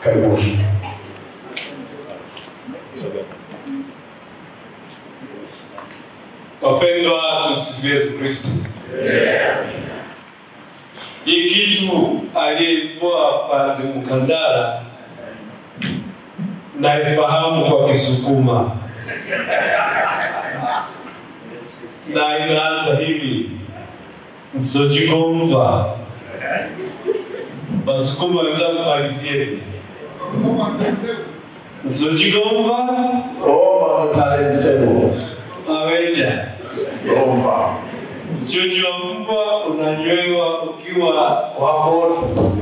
Karibuni. Wapendwa, tumsifu Yesu Kristo. Hii kitu aliyekuwa Padre Mkandara naifahamu kwa Kisukuma. Na inaanza hivi: Nsojikomva. Basukuma wenzangu malizieni. Nsojikomva. Oma mkalensebo. Aweja. Oma. Jojo mbwa unanywewa ukiwa wamoto.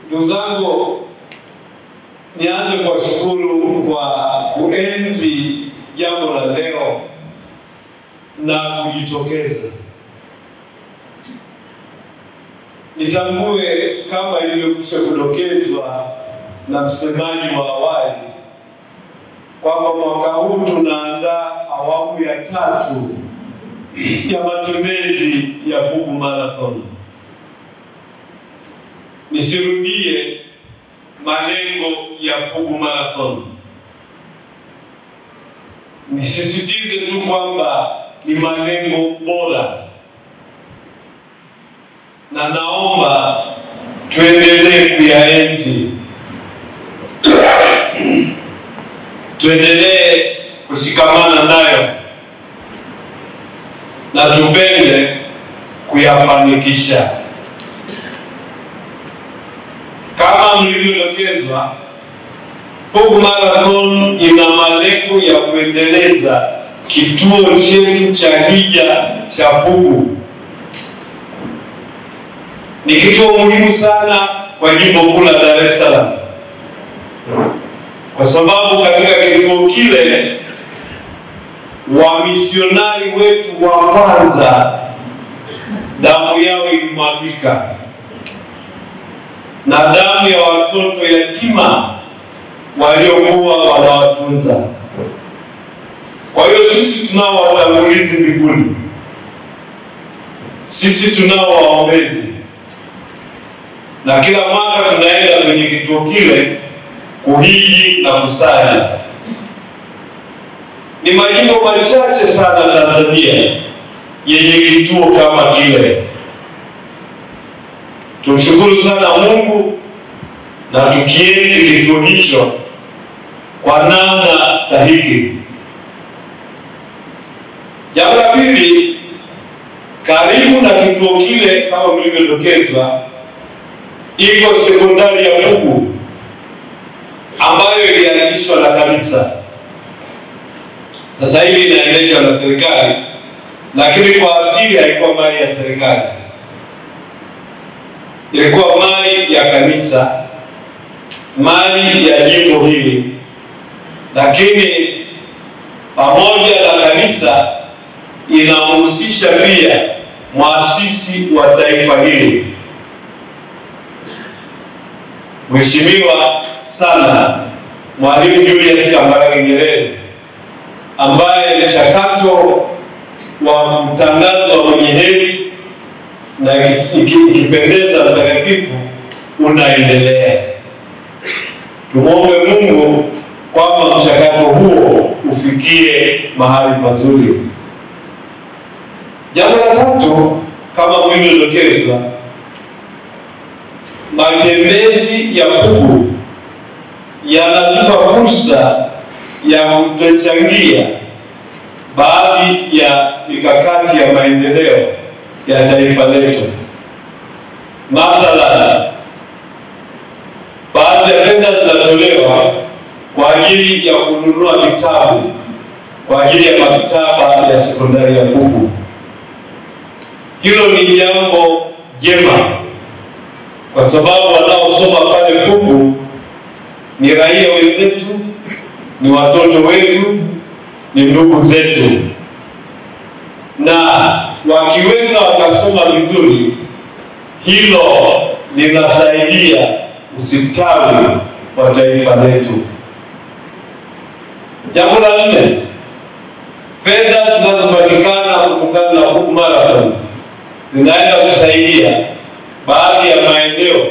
Ndugu zangu, nianze kwa shukuru kwa kuenzi jambo la leo na kujitokeza. Nitambue kama ilivyokwisha kudokezwa na msemaji wa awali kwamba mwaka huu tunaandaa awamu ya 3 ya matembezi ya Pugu Marathon. Nisirudie malengo ya Pugu Marathon. Nisisitize tu kwamba ni malengo bora, na naomba tuendelee kuyaenzi, tuendelee kushikamana nayo na tupende kuyafanikisha. Kama mlivyodokezwa, Pugu Marathon ina malengo ya kuendeleza kituo chetu cha hija cha Pugu. Ni kituo muhimu sana kwa jimbo kuu la Dar es Salaam, kwa sababu katika kituo kile wamisionari wetu wa kwanza damu yao ilimwagika, na damu ya watoto yatima waliokuwa wanawatunza. Kwa hiyo sisi tunao watangulizi mbinguni, sisi tunao waombezi, na kila mwaka tunaenda kwenye kituo kile kuhiji na kusali. Ni majimbo machache sana Tanzania yenye kituo kama kile. Tumshukuru sana Mungu na tukienzi kituo hicho kwa namna stahiki. Jambo la pili, karibu na kituo kile kama mlivyodokezwa, iko sekondari ya Pugu ambayo ilianzishwa na kanisa. Sasa hivi inaendeshwa na serikali, lakini kwa asili haikuwa mali ya serikali. Ilikuwa mali ya kanisa, mali ya jimbo hili, lakini pamoja na kanisa inamhusisha pia muasisi wa taifa hili, Mheshimiwa sana Mwalimu Julius Kambarage Nyerere, ambaye mchakato wa mtangazo wa mwenye heri na ikipendeza mtakatifu unaendelea. Tumwombe Mungu kwamba mchakato huo ufikie mahali pazuri. Jambo la tatu, kama mlivyodokezwa, matembezi ya Pugu yanatupa fursa ya kutochangia baadhi ya mikakati ya maendeleo ya taifa letu. Mathalan, baadhi ya fedha zinatolewa kwa ajili ya kununua vitabu kwa ajili ya maktaba ya sekondari ya Pugu. Hilo ni jambo jema, kwa sababu wanaosoma pale Pugu ni raia wenzetu, ni watoto wetu, ni ndugu zetu, na wakiweza wakasoma vizuri, hilo linasaidia ustawi wa taifa letu. Jambo la 4, fedha zinazopatikana kutokana na Pugu Marathon zinaenda kusaidia baadhi ya maeneo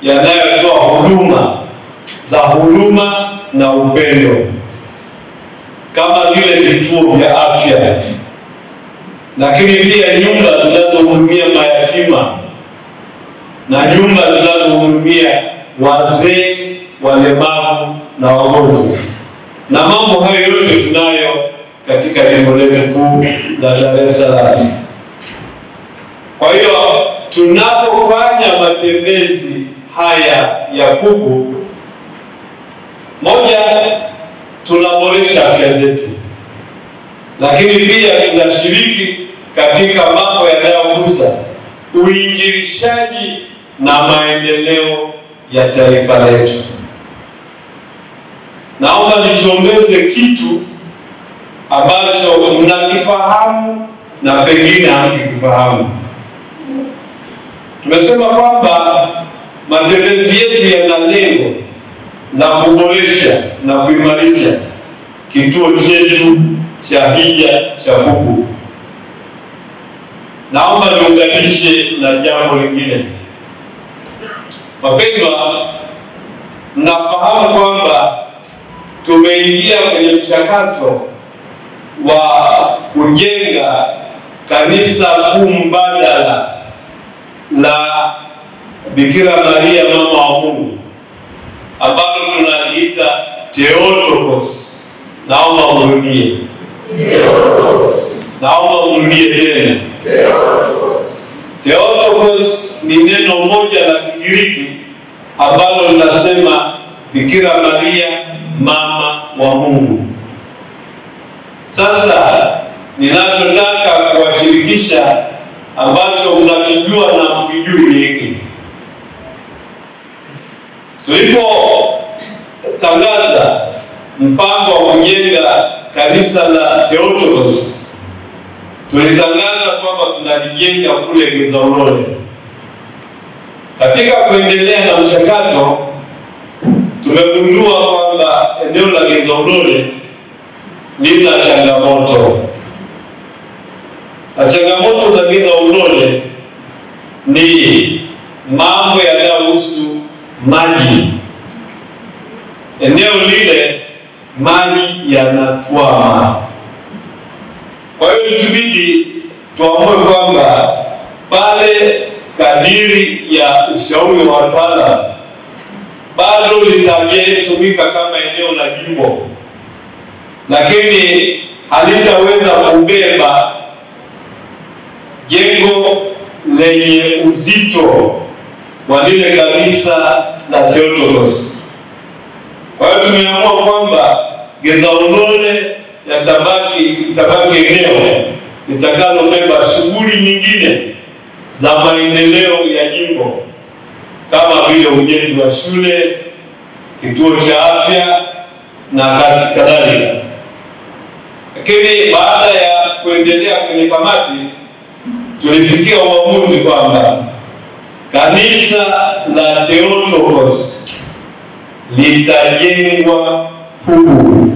yanayotoa huduma za huruma na upendo kama vile vituo vya afya, lakini pia nyumba zinazohudumia mayatima na nyumba zinazohudumia wazee, walemavu na wagonjwa. Na mambo hayo yote tunayo katika jimbo letu kuu la Dar es Salaam. Kwa hiyo tunapofanya matembezi haya ya Pugu, moja, tunaboresha afya zetu, lakini pia tunashiriki katika mambo yanayogusa uinjilishaji na maendeleo ya taifa letu. Naomba nichombeze kitu ambacho mnakifahamu na pengine hamkifahamu. Tumesema kwamba matembezi yetu yana lengo la kuboresha na kuimarisha kituo chetu cha hija cha Pugu. Naomba niunganishe na jambo lingine. Wapendwa, mnafahamu kwamba tumeingia kwenye mchakato wa kujenga kanisa kuu mbadala la Bikira Maria mama wa Mungu ambalo tunaliita Theotokos. Naomba mrudie. Naomba mrudie tena. Theotokos ni neno moja la Kigiriki ambalo linasema Bikira Maria mama wa Mungu. Sasa ninachotaka kuwashirikisha ambacho mnakijua na mkijui ni hiki. Tulipotangaza mpango wa kujenga kanisa la Theotokos, tulitangaza kwamba tunalijenga kule Gezaulole. Katika kuendelea na mchakato, tumegundua kwamba eneo la Gezaulole lina changamoto. Na changamoto za Gezaulole ni mambo yanayohusu maji. Eneo lile maji yanatwama. Kwa hiyo tubidi tuamue kwamba pale kadiri ya ushauri wa wataalamu bado litatumika kama eneo la jimbo, lakini halitaweza kubeba jengo lenye uzito wa lile kanisa la Theotokos. Kwa hiyo tumeamua kwamba Gezaulole itabaki eneo litakalobeba shughuli nyingine za maendeleo ya jimbo kama vile ujenzi wa shule, kituo cha afya na kadhalika. Lakini baada ya kuendelea kwenye kamati, tulifikia uamuzi kwamba kanisa la Theotokos litajengwa Pugu.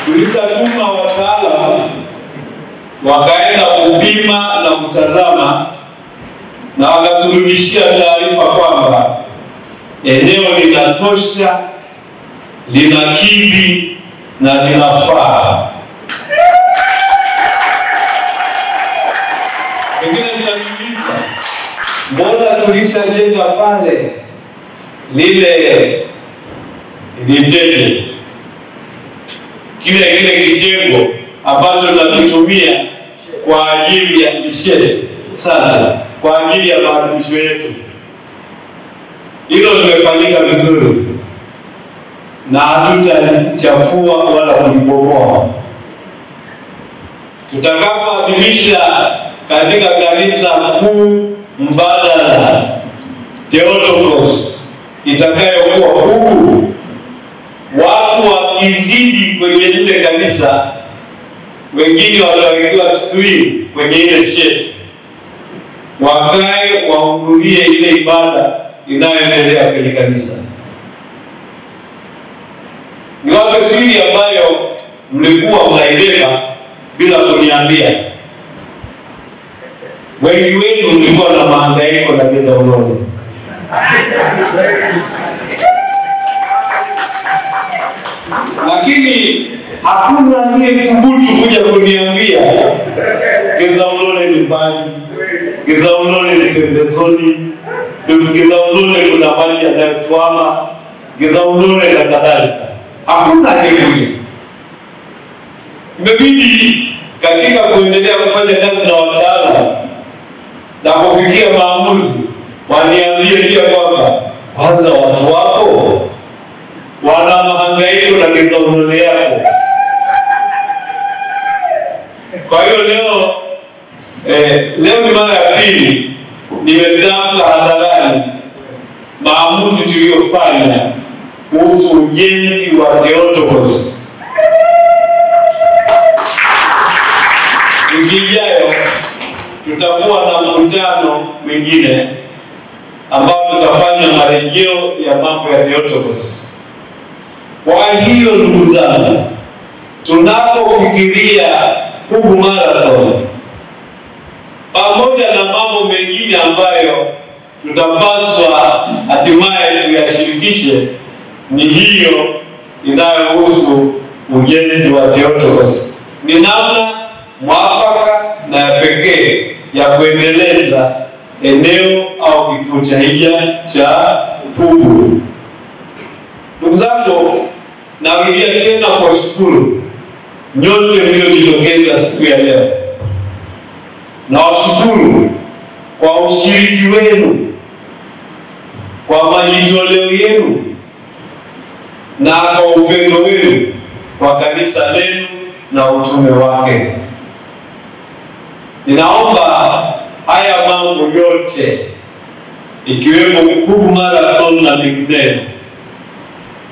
Tulisatuma wataalamu wakaenda kupima na kutazama, na wakaturudishia taarifa kwamba eneo linatosha, linakidhi na linafaa. Pengine nitajiuliza, mbona tulishajenga pale lile litende kile kitengo ambacho tunakitumia kwa ajili ya misheni sana, kwa ajili ya maadhimisho yetu. Hilo limefanyika vizuri na hatutachafua wala kulibomoa. Tutakapoadhimisha katika kanisa kuu mbadala Theotokos itakayokuwa Pugu, watu wakizidi kwenye lile kanisa, wengine watawekewa screen kwenye ile shed, wakae wahudhurie ile ibada inayoendelea kwenye kanisa. Ni wape siri ambayo mlikuwa mnaibeba bila kuniambia. Wengi wenu mlikuwa na mahangaiko na Geza Ulole. Lakini hakuna aliyethubutu kuja kuniambia Geza Ulole ni mbali, Geza Ulole ni pembezoni, Geza Ulole kuna maji yanayotwama, Geza Ulole na kadhalika. Hakuna aliyekuja. Imebidi katika kuendelea kufanya kazi na wataalamu na kufikia maamuzi, waniambie pia kwamba kwanza watu wako wana mahangaiko na Geza Ulole yako. Kwa hiyo leo ni mara ya pili nimetamka hadharani maamuzi tuliyofanya kuhusu ujenzi wa Theotokos. Wiki ijayo tutakuwa na mkutano mwingine ambao tutafanya marejeo ya mambo ya Theotokos. Kwa hiyo ndugu zangu, tunapofikiria Pugu Marathon pamoja na mambo mengine ambayo tutapaswa hatimaye tuyashirikishe, ni hiyo inayohusu ujenzi wa Theotokos. Ni namna mwafaka na ya pekee ya kuendeleza eneo au kituo cha hija cha Pugu. Ndugu zangu, narudia tena kuwashukuru nyote mliojitokeza siku ya leo. Nawashukuru kwa ushiriki wenu, kwa majitoleo yenu na kwa upendo wenu kwa kanisa lenu na utume wake. Ninaomba haya mambo yote ikiwemo Pugu Marathon na mengineyo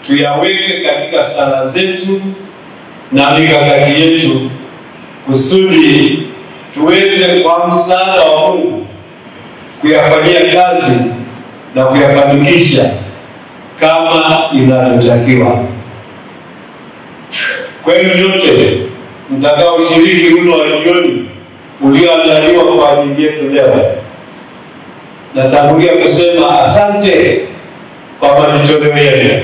tuyaweke katika sala zetu na mikakati yetu kusudi tuweze kwa msaada wa Mungu kuyafanyia kazi na kuyafanikisha kama inavyotakiwa. Kwenu nyote mtakao shiriki mlo wa jioni ulioandaliwa kwa ajili yetu leo, natangulia kusema asante kwa majitoleo yenu,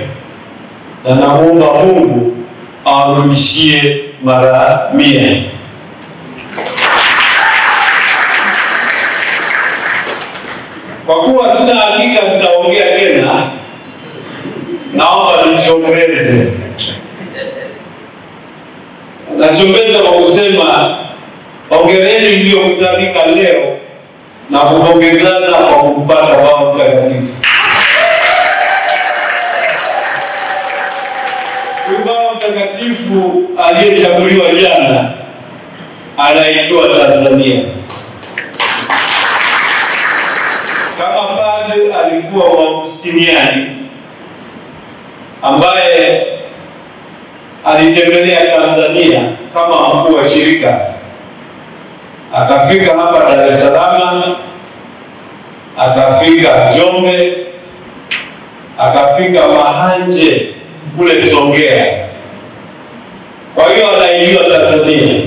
na naomba Mungu awarudishie mara 100. Kwa kuwa sina hakika nitaongea tena, naomba nichombeze. Nachombeza kwa kusema hongereni mliokutanika leo na kupongezana kwa kupata Baba Mtakatifu. Baba Mtakatifu aliyechaguliwa jana anaitwa Tanzania. Kama padre alikuwa Augustiniani ambaye alitembelea Tanzania kama mkuu wa shirika, akafika hapa Dar es Salaam, akafika Njombe, akafika Mahanje kule Songea. Kwa hiyo anaijua Tanzania,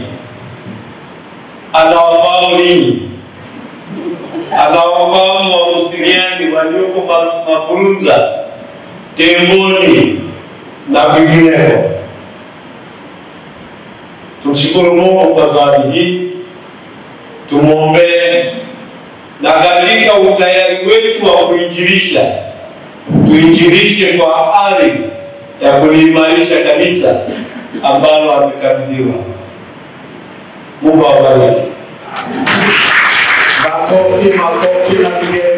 anawafahamu nini, anawafahamu Augustiniani walioko Makurunza, Temboni na vinginevyo. Tumshukuru Mungu kwa zawadi hii, tumuombee, na katika utayari wetu wa kuinjilisha, tuinjilishe kwa ari ya kuliimarisha kanisa ambalo amekabidhiwa. Mungu awabariki. Makofi na